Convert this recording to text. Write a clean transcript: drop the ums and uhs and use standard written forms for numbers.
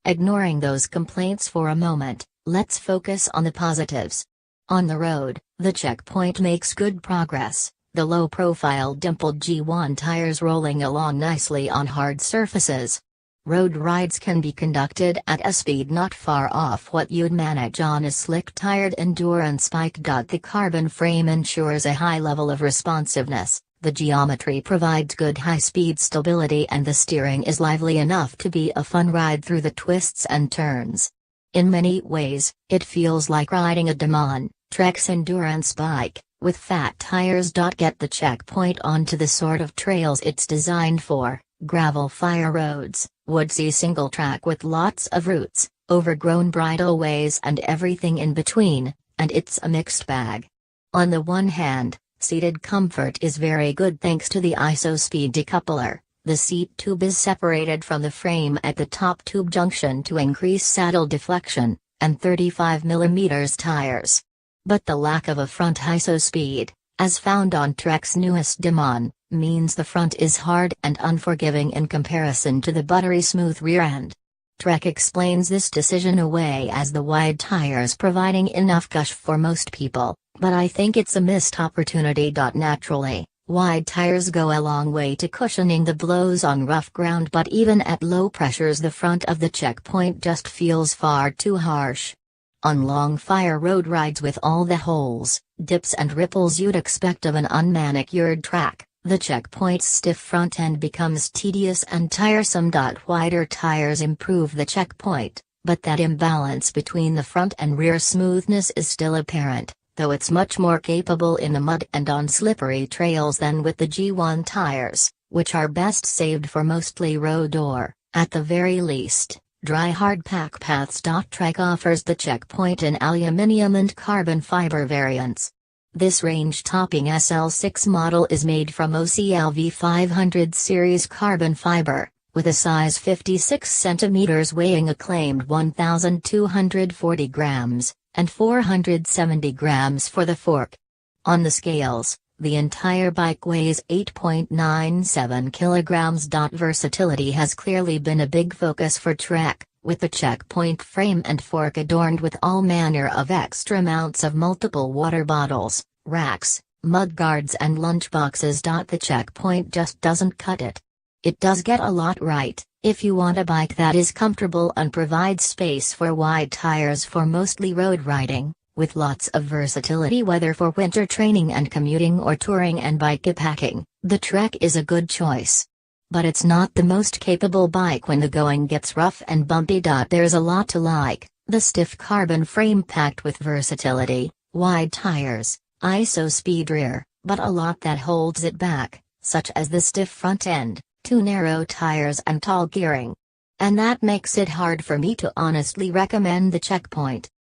Ignoring those complaints for a moment, let's focus on the positives. On the road, the Checkpoint makes good progress, the low-profile dimpled G1 tires rolling along nicely on hard surfaces. Road rides can be conducted at a speed not far off what you'd manage on a slick tired endurance bike. The carbon frame ensures a high level of responsiveness, the geometry provides good high-speed stability, and the steering is lively enough to be a fun ride through the twists and turns. In many ways, it feels like riding a Demon Trek's endurance bike, with fat tires. Get the Checkpoint onto the sort of trails it's designed for: gravel fire roads, woodsy single track with lots of roots, overgrown bridleways, and everything in between, and it's a mixed bag. On the one hand, seated comfort is very good thanks to the ISO-speed decoupler. The seat tube is separated from the frame at the top tube junction to increase saddle deflection, and 35mm tires. But the lack of a front ISO-speed, as found on Trek's newest Demon, means the front is hard and unforgiving in comparison to the buttery smooth rear end. Trek explains this decision away as the wide tires providing enough gush for most people, but I think it's a missed opportunity. Naturally, wide tires go a long way to cushioning the blows on rough ground, but even at low pressures the front of the Checkpoint just feels far too harsh. On long fire road rides with all the holes, dips and ripples you'd expect of an unmanicured track, the Checkpoint's stiff front end becomes tedious and tiresome. Wider tires improve the Checkpoint, but that imbalance between the front and rear smoothness is still apparent, though it's much more capable in the mud and on slippery trails than with the G1 tires, which are best saved for mostly road or, at the very least, dry hard pack paths. Trek offers the Checkpoint in aluminium and carbon fiber variants. This range-topping SL6 model is made from OCLV 500 series carbon fiber, with a size 56 cm weighing a claimed 1,240 grams, and 470 grams for the fork. On the scales, the entire bike weighs 8.97 kilograms. Versatility has clearly been a big focus for Trek, with the Checkpoint frame and fork adorned with all manner of extra mounts of multiple water bottles, racks, mudguards and lunchboxes. The Checkpoint just doesn't cut it. It does get a lot right, if you want a bike that is comfortable and provides space for wide tires for mostly road riding, with lots of versatility whether for winter training and commuting or touring and bike packing, the Trek is a good choice. But it's not the most capable bike when the going gets rough and bumpy. There's a lot to like: the stiff carbon frame packed with versatility, wide tires, ISO-speed rear, but a lot that holds it back, such as the stiff front end, too narrow tires and tall gearing. And that makes it hard for me to honestly recommend the Checkpoint.